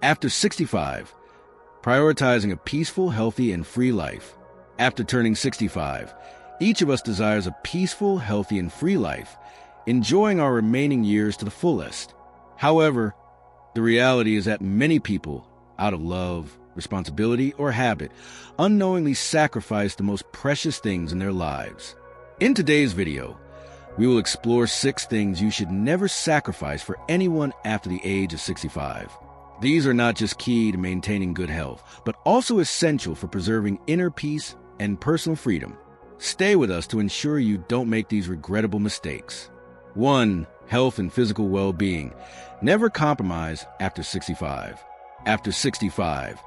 After 65, prioritizing a peaceful, healthy, and free life. After turning 65, each of us desires a peaceful, healthy, and free life, enjoying our remaining years to the fullest. However, the reality is that many people, out of love, responsibility, or habit, unknowingly sacrifice the most precious things in their lives. In today's video, we will explore 6 things you should never sacrifice for anyone after the age of 65. These are not just key to maintaining good health, but also essential for preserving inner peace and personal freedom. Stay with us to ensure you don't make these regrettable mistakes. 1. Health and physical well-being. Never compromise after 65. After 65,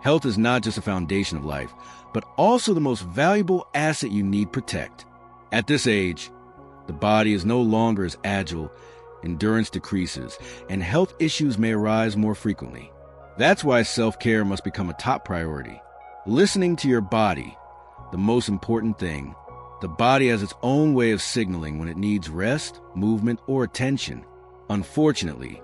health is not just a foundation of life, but also the most valuable asset you need protect. At this age, the body is no longer as agile, endurance decreases, and health issues may arise more frequently. That's why self-care must become a top priority. Listening to your body, the most important thing. The body has its own way of signaling when it needs rest, movement, or attention. Unfortunately,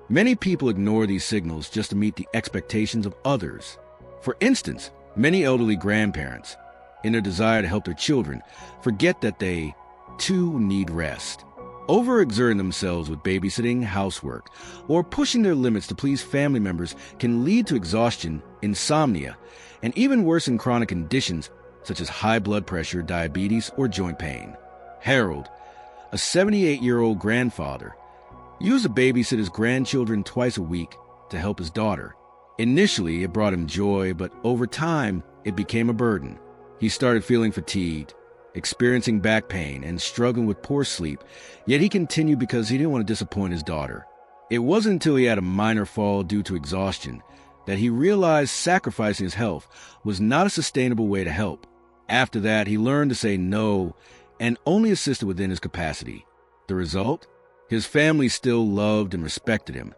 many people ignore these signals just to meet the expectations of others. For instance, many elderly grandparents, in their desire to help their children, forget that they, too, need rest. Overexerting themselves with babysitting, housework, or pushing their limits to please family members can lead to exhaustion, insomnia, and even worsen chronic conditions such as high blood pressure, diabetes, or joint pain. Harold, a 78-year-old grandfather, used to babysit his grandchildren twice a week to help his daughter. Initially, it brought him joy, but over time, it became a burden. He started feeling fatigued, experiencing back pain, and struggling with poor sleep, yet he continued because he didn't want to disappoint his daughter. It wasn't until he had a minor fall due to exhaustion that he realized sacrificing his health was not a sustainable way to help. After that, he learned to say no and only assisted within his capacity. The result? His family still loved and respected him,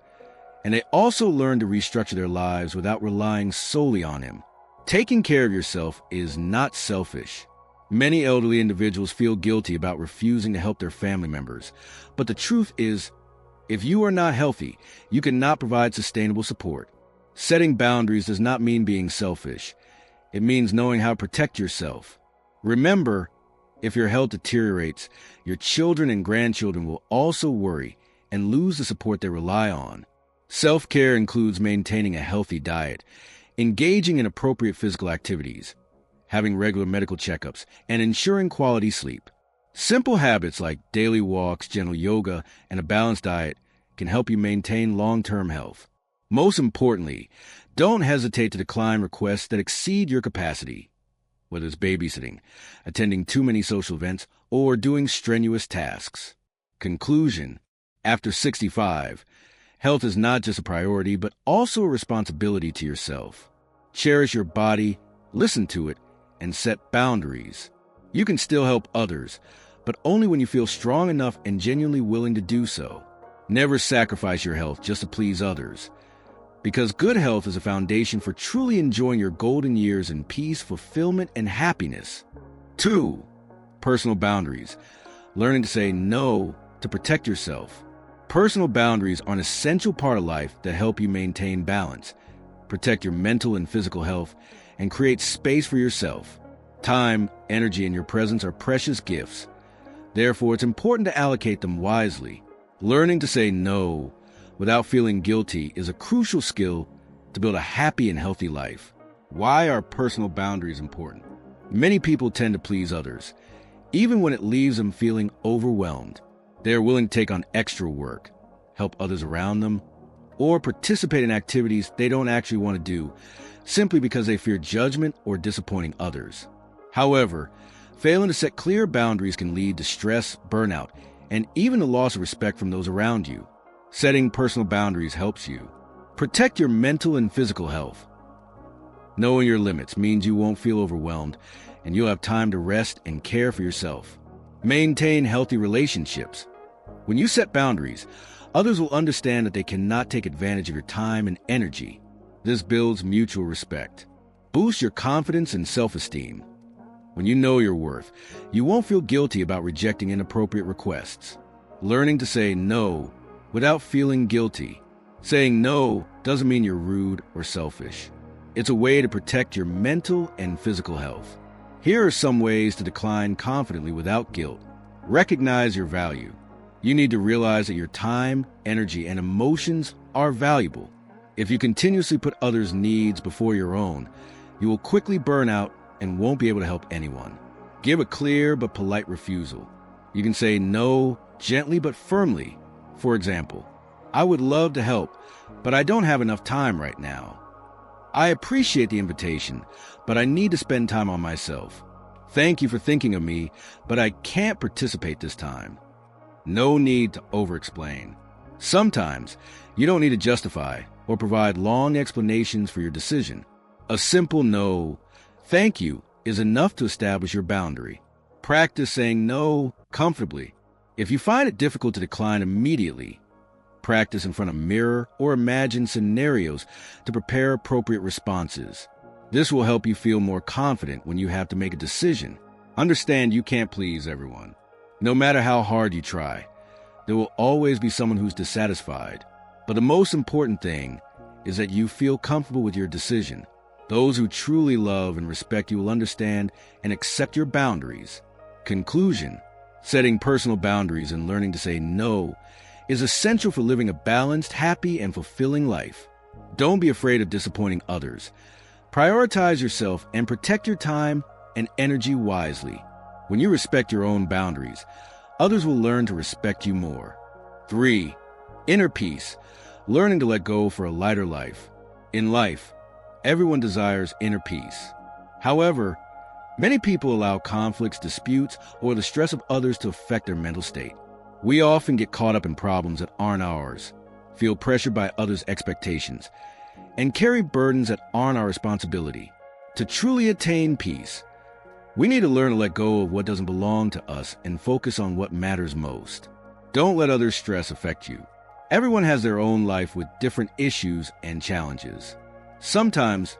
and they also learned to restructure their lives without relying solely on him. Taking care of yourself is not selfish. Many elderly individuals feel guilty about refusing to help their family members, but the truth is, if you are not healthy, you cannot provide sustainable support. Setting boundaries does not mean being selfish. It means knowing how to protect yourself. Remember, if your health deteriorates, your children and grandchildren will also worry and lose the support they rely on. Self-care includes maintaining a healthy diet, engaging in appropriate physical activities, having regular medical checkups, and ensuring quality sleep. Simple habits like daily walks, gentle yoga, and a balanced diet can help you maintain long-term health. Most importantly, don't hesitate to decline requests that exceed your capacity, whether it's babysitting, attending too many social events, or doing strenuous tasks. Conclusion: after 65, health is not just a priority, but also a responsibility to yourself. Cherish your body, listen to it, and set boundaries. You can still help others, but only when you feel strong enough and genuinely willing to do so. Never sacrifice your health just to please others, because good health is a foundation for truly enjoying your golden years in peace, fulfillment, and happiness. 2. Personal boundaries. Learning to say no to protect yourself. Personal boundaries are an essential part of life that help you maintain balance, protect your mental and physical health, and create space for yourself. Time, energy, and your presence are precious gifts. Therefore, it's important to allocate them wisely. Learning to say no without feeling guilty is a crucial skill to build a happy and healthy life. Why are personal boundaries important? Many people tend to please others, even when it leaves them feeling overwhelmed. They are willing to take on extra work, help others around them, or participate in activities they don't actually want to do, simply because they fear judgment or disappointing others. However, failing to set clear boundaries can lead to stress, burnout, and even the loss of respect from those around you. Setting personal boundaries helps you protect your mental and physical health. Knowing your limits means you won't feel overwhelmed, and you'll have time to rest and care for yourself. Maintain healthy relationships. When you set boundaries, others will understand that they cannot take advantage of your time and energy. This builds mutual respect. Boost your confidence and self-esteem. When you know your worth, you won't feel guilty about rejecting inappropriate requests. Learning to say no without feeling guilty. Saying no doesn't mean you're rude or selfish. It's a way to protect your mental and physical health. Here are some ways to decline confidently without guilt. Recognize your value. You need to realize that your time, energy, and emotions are valuable. If you continuously put others' needs before your own, you will quickly burn out and won't be able to help anyone. Give a clear but polite refusal. You can say no gently but firmly. For example, I would love to help, but I don't have enough time right now. I appreciate the invitation, but I need to spend time on myself. Thank you for thinking of me, but I can't participate this time. No need to over-explain. Sometimes you don't need to justify or provide long explanations for your decision. A simple no, thank you, is enough to establish your boundary. Practice saying no comfortably. If you find it difficult to decline immediately, practice in front of a mirror or imagine scenarios to prepare appropriate responses. This will help you feel more confident when you have to make a decision. Understand you can't please everyone. No matter how hard you try, there will always be someone who's dissatisfied. But the most important thing is that you feel comfortable with your decision. Those who truly love and respect you will understand and accept your boundaries. Conclusion: setting personal boundaries and learning to say no is essential for living a balanced, happy, and fulfilling life. Don't be afraid of disappointing others. Prioritize yourself and protect your time and energy wisely. When you respect your own boundaries, others will learn to respect you more. 3. Inner peace. Learning to let go for a lighter life. In life, everyone desires inner peace. However, many people allow conflicts, disputes, or the stress of others to affect their mental state. We often get caught up in problems that aren't ours, feel pressured by others' expectations, and carry burdens that aren't our responsibility. To truly attain peace, we need to learn to let go of what doesn't belong to us and focus on what matters most. Don't let others' stress affect you. Everyone has their own life with different issues and challenges. Sometimes,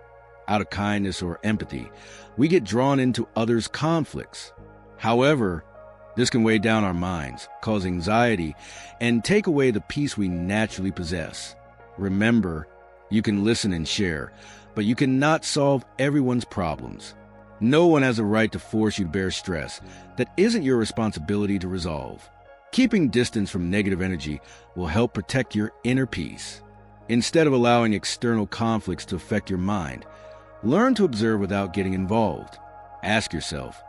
out of kindness or empathy, we get drawn into others' conflicts. However, this can weigh down our minds, cause anxiety, and take away the peace we naturally possess. Remember, you can listen and share, but you cannot solve everyone's problems. No one has a right to force you to bear stress that isn't your responsibility to resolve. Keeping distance from negative energy will help protect your inner peace. Instead of allowing external conflicts to affect your mind, learn to observe without getting involved. Ask yourself,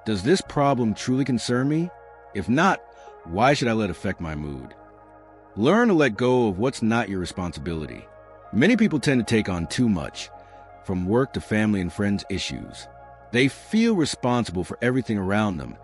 does this problem truly concern me? If not, why should I let it affect my mood? Learn to let go of what's not your responsibility. Many people tend to take on too much, from work to family and friends issues. They feel responsible for everything around them,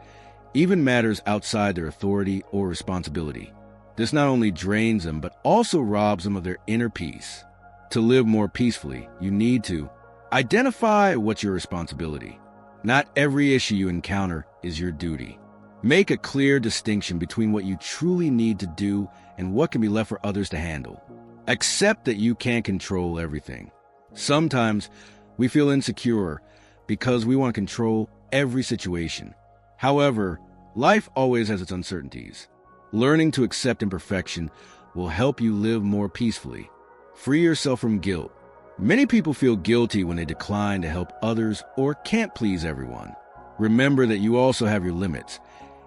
even matters outside their authority or responsibility. This not only drains them, but also robs them of their inner peace. To live more peacefully, you need to identify what's your responsibility. Not every issue you encounter is your duty. Make a clear distinction between what you truly need to do and what can be left for others to handle. Accept that you can't control everything. Sometimes we feel insecure because we want to control every situation. However, life always has its uncertainties. Learning to accept imperfection will help you live more peacefully. Free yourself from guilt. Many people feel guilty when they decline to help others or can't please everyone. Remember that you also have your limits,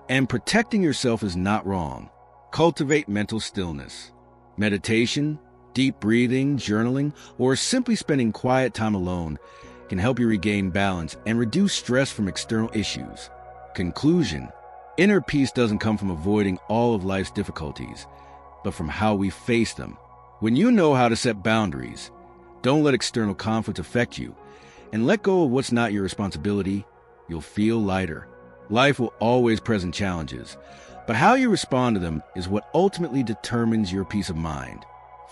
and protecting yourself is not wrong. Cultivate mental stillness. Meditation, deep breathing, journaling, or simply spending quiet time alone can help you regain balance and reduce stress from external issues. Conclusion: inner peace doesn't come from avoiding all of life's difficulties, but from how we face them. When you know how to set boundaries, don't let external conflict affect you, and let go of what's not your responsibility, you'll feel lighter. Life will always present challenges, but how you respond to them is what ultimately determines your peace of mind.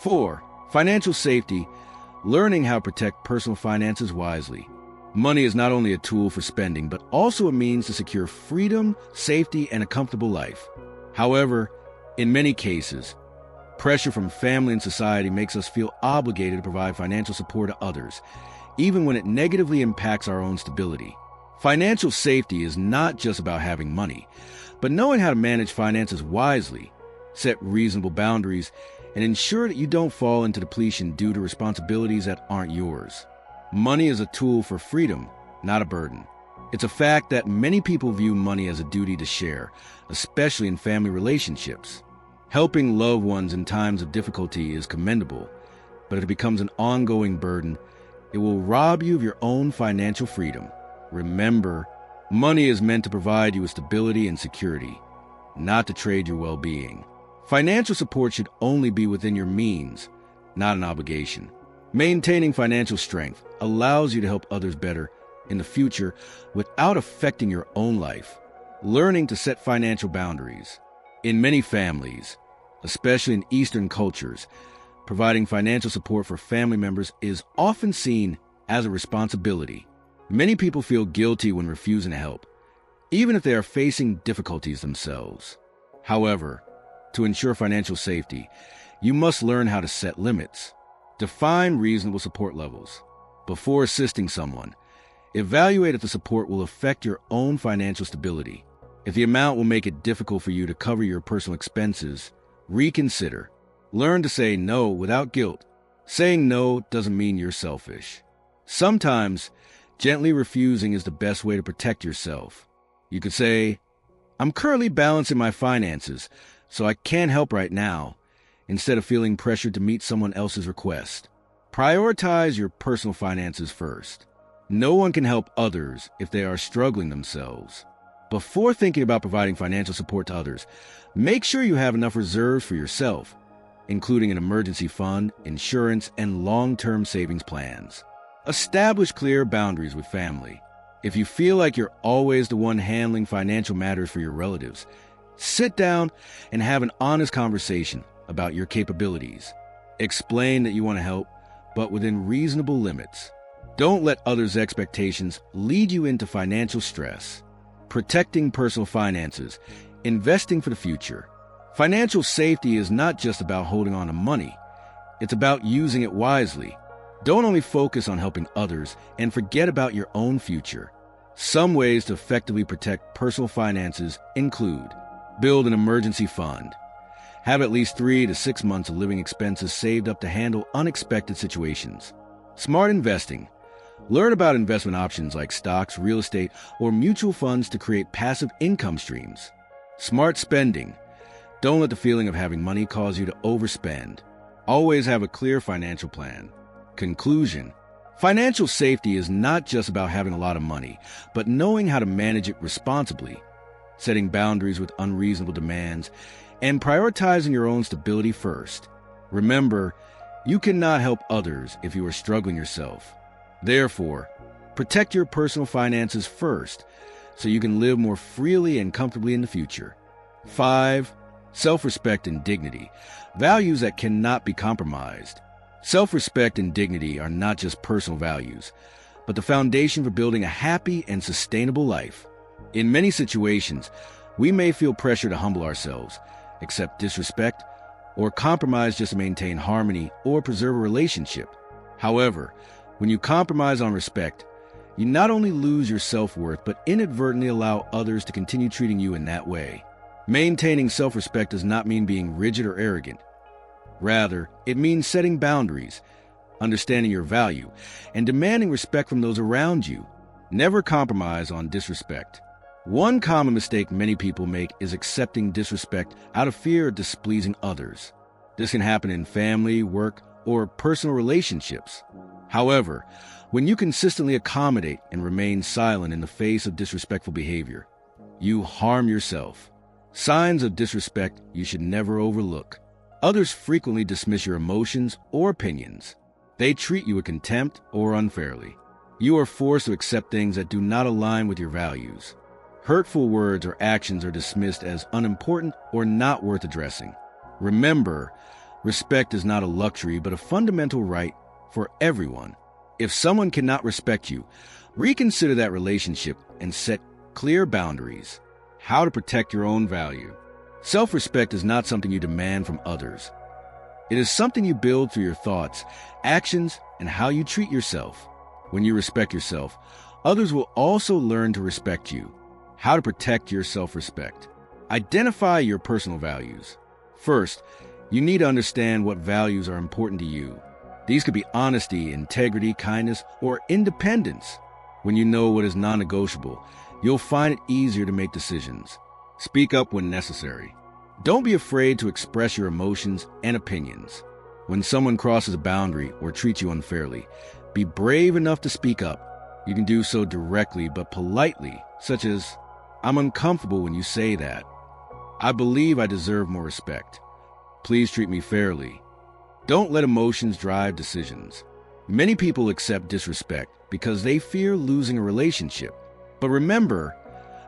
4. Financial safety. Learning how to protect personal finances wisely. Money is not only a tool for spending, but also a means to secure freedom, safety, and a comfortable life. However, in many cases, pressure from family and society makes us feel obligated to provide financial support to others, even when it negatively impacts our own stability. Financial safety is not just about having money, but knowing how to manage finances wisely. Set reasonable boundaries and ensure that you don't fall into depletion due to responsibilities that aren't yours. Money is a tool for freedom, not a burden. It's a fact that many people view money as a duty to share, especially in family relationships. Helping loved ones in times of difficulty is commendable, but if it becomes an ongoing burden, it will rob you of your own financial freedom. Remember, money is meant to provide you with stability and security, not to trade your well-being. Financial support should only be within your means, not an obligation. Maintaining financial strength allows you to help others better in the future without affecting your own life. Learning to set financial boundaries. In many families, especially in Eastern cultures, providing financial support for family members is often seen as a responsibility. Many people feel guilty when refusing to help, even if they are facing difficulties themselves. However, to ensure financial safety, you must learn how to set limits. Define reasonable support levels. Before assisting someone, evaluate if the support will affect your own financial stability. If the amount will make it difficult for you to cover your personal expenses, reconsider. Learn to say no without guilt. Saying no doesn't mean you're selfish. Sometimes, gently refusing is the best way to protect yourself. You could say, "I'm currently balancing my finances, so I can't help right now," instead of feeling pressured to meet someone else's request. Prioritize your personal finances first. No one can help others if they are struggling themselves. Before thinking about providing financial support to others, make sure you have enough reserves for yourself, including an emergency fund, insurance, and long-term savings plans. Establish clear boundaries with family. If you feel like you're always the one handling financial matters for your relatives, sit down and have an honest conversation about your capabilities. Explain that you want to help, but within reasonable limits. Don't let others' expectations lead you into financial stress. Protecting personal finances, investing for the future. Financial safety is not just about holding on to money. It's about using it wisely. Don't only focus on helping others and forget about your own future. Some ways to effectively protect personal finances include: build an emergency fund. Have at least 3 to 6 months of living expenses saved up to handle unexpected situations. Smart investing. Learn about investment options like stocks, real estate, or mutual funds to create passive income streams. Smart spending. Don't let the feeling of having money cause you to overspend. Always have a clear financial plan. Conclusion. Financial safety is not just about having a lot of money, but knowing how to manage it responsibly, setting boundaries with unreasonable demands, and prioritizing your own stability first. Remember, you cannot help others if you are struggling yourself. Therefore, protect your personal finances first so you can live more freely and comfortably in the future. 5. Self-respect and dignity, values that cannot be compromised. Self-respect and dignity are not just personal values, but the foundation for building a happy and sustainable life. In many situations, we may feel pressure to humble ourselves, accept disrespect, or compromise just to maintain harmony or preserve a relationship. However, when you compromise on respect, you not only lose your self-worth, but inadvertently allow others to continue treating you in that way. Maintaining self-respect does not mean being rigid or arrogant. Rather, it means setting boundaries, understanding your value, and demanding respect from those around you. Never compromise on disrespect. One common mistake many people make is accepting disrespect out of fear of displeasing others. This can happen in family, work, or personal relationships. However, when you consistently accommodate and remain silent in the face of disrespectful behavior, you harm yourself. Signs of disrespect you should never overlook. Others frequently dismiss your emotions or opinions. They treat you with contempt or unfairly. You are forced to accept things that do not align with your values. Hurtful words or actions are dismissed as unimportant or not worth addressing. Remember, respect is not a luxury but a fundamental right for everyone. If someone cannot respect you, reconsider that relationship and set clear boundaries. How to protect your own value. Self-respect is not something you demand from others. It is something you build through your thoughts, actions, and how you treat yourself. When you respect yourself, others will also learn to respect you. How to protect your self-respect. Identify your personal values. First, you need to understand what values are important to you. These could be honesty, integrity, kindness, or independence. When you know what is non-negotiable, you'll find it easier to make decisions. Speak up when necessary. Don't be afraid to express your emotions and opinions. When someone crosses a boundary or treats you unfairly, be brave enough to speak up. You can do so directly but politely, such as, "I'm uncomfortable when you say that. I believe I deserve more respect. Please treat me fairly." Don't let emotions drive decisions. Many people accept disrespect because they fear losing a relationship. But remember,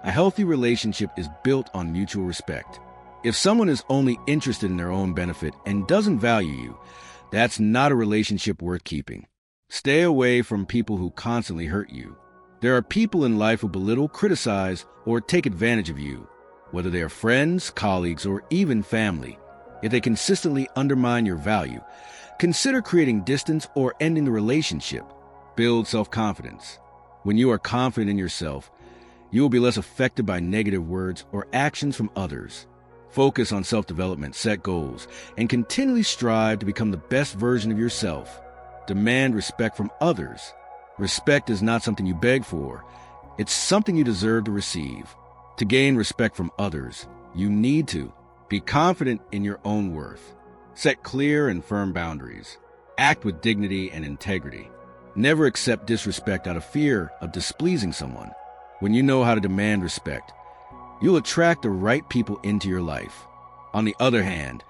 a healthy relationship is built on mutual respect. If someone is only interested in their own benefit and doesn't value you, that's not a relationship worth keeping. Stay away from people who constantly hurt you. There are people in life who belittle, criticize, or take advantage of you, whether they are friends, colleagues, or even family. If they consistently undermine your value, consider creating distance or ending the relationship. Build self-confidence. When you are confident in yourself, you will be less affected by negative words or actions from others. Focus on self-development, set goals, and continually strive to become the best version of yourself. Demand respect from others. Respect is not something you beg for. It's something you deserve to receive. To gain respect from others, you need to be confident in your own worth. Set clear and firm boundaries. Act with dignity and integrity. Never accept disrespect out of fear of displeasing someone. When you know how to demand respect, you'll attract the right people into your life. On the other hand,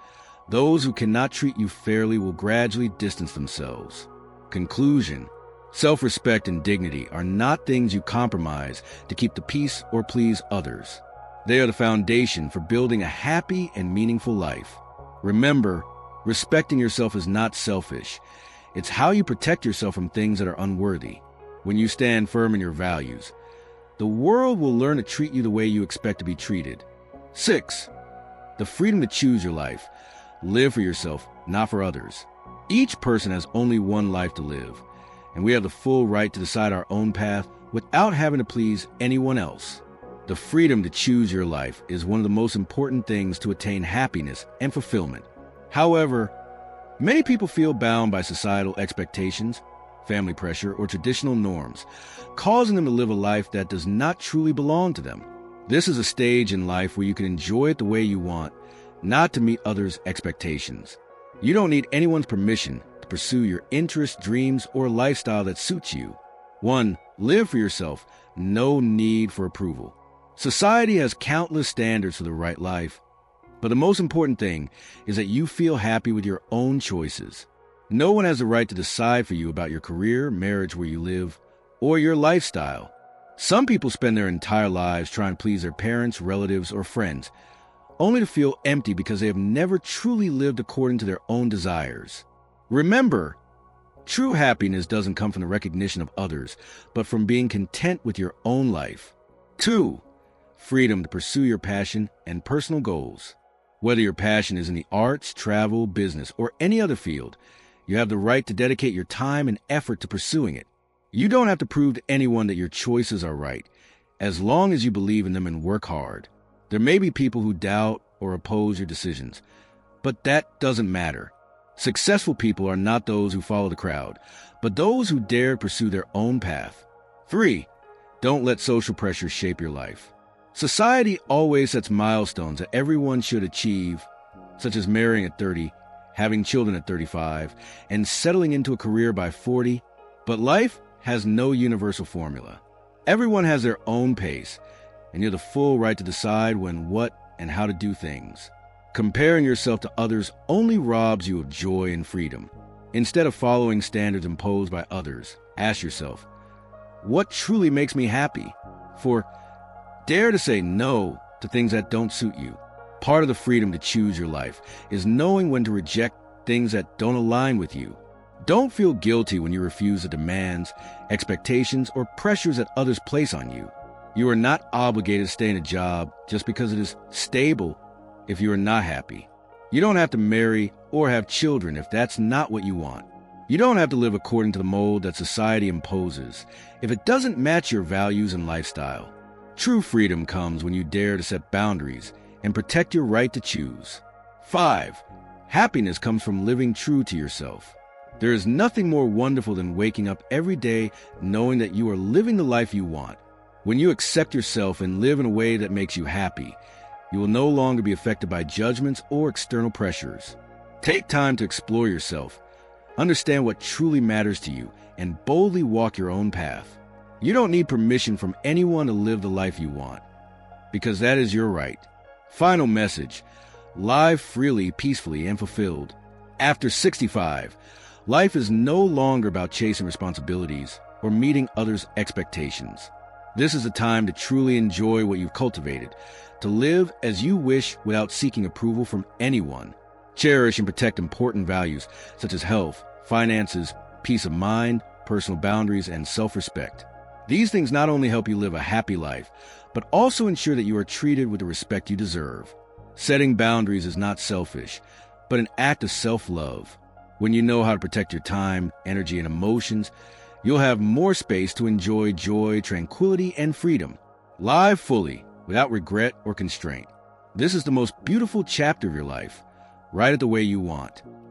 those who cannot treat you fairly will gradually distance themselves. Conclusion: self-respect and dignity are not things you compromise to keep the peace or please others. They are the foundation for building a happy and meaningful life. Remember, respecting yourself is not selfish. It's how you protect yourself from things that are unworthy. When you stand firm in your values, the world will learn to treat you the way you expect to be treated. 6. The freedom to choose your life. Live for yourself, not for others. Each person has only one life to live, and we have the full right to decide our own path without having to please anyone else. The freedom to choose your life is one of the most important things to attain happiness and fulfillment. However, many people feel bound by societal expectations, family pressure, or traditional norms, causing them to live a life that does not truly belong to them. This is a stage in life where you can enjoy it the way you want, not to meet others' expectations. You don't need anyone's permission to pursue your interests, dreams, or lifestyle that suits you. 1. Live for yourself. No need for approval. Society has countless standards for the right life, but the most important thing is that you feel happy with your own choices. No one has the right to decide for you about your career, marriage, where you live, or your lifestyle. Some people spend their entire lives trying to please their parents, relatives, or friends, only to feel empty because they have never truly lived according to their own desires. Remember, true happiness doesn't come from the recognition of others, but from being content with your own life. 2. Freedom to pursue your passion and personal goals. Whether your passion is in the arts, travel, business, or any other field, you have the right to dedicate your time and effort to pursuing it. You don't have to prove to anyone that your choices are right, as long as you believe in them and work hard. There may be people who doubt or oppose your decisions, but that doesn't matter. Successful people are not those who follow the crowd, but those who dare pursue their own path. 3. Don't let social pressure shape your life. Society always sets milestones that everyone should achieve, such as marrying at 30, having children at 35, and settling into a career by 40. But life has no universal formula. Everyone has their own pace, and you have the full right to decide when, what, and how to do things. Comparing yourself to others only robs you of joy and freedom. Instead of following standards imposed by others, ask yourself, what truly makes me happy? Dare to say no to things that don't suit you. Part of the freedom to choose your life is knowing when to reject things that don't align with you. Don't feel guilty when you refuse the demands, expectations, or pressures that others place on you. You are not obligated to stay in a job just because it is stable if you are not happy. You don't have to marry or have children if that's not what you want. You don't have to live according to the mold that society imposes if it doesn't match your values and lifestyle. True freedom comes when you dare to set boundaries and protect your right to choose. 5. Happiness comes from living true to yourself. There is nothing more wonderful than waking up every day knowing that you are living the life you want. When you accept yourself and live in a way that makes you happy, you will no longer be affected by judgments or external pressures. Take time to explore yourself, understand what truly matters to you, and boldly walk your own path. You don't need permission from anyone to live the life you want, because that is your right. Final message: live freely, peacefully, and fulfilled. After 65, life is no longer about chasing responsibilities or meeting others' expectations. This is a time to truly enjoy what you've cultivated, to live as you wish without seeking approval from anyone. Cherish and protect important values such as health, finances, peace of mind, personal boundaries, and self-respect. These things not only help you live a happy life, but also ensure that you are treated with the respect you deserve. Setting boundaries is not selfish, but an act of self-love. When you know how to protect your time, energy, and emotions, you'll have more space to enjoy joy, tranquility, and freedom. Live fully, without regret or constraint. This is the most beautiful chapter of your life. Write it the way you want.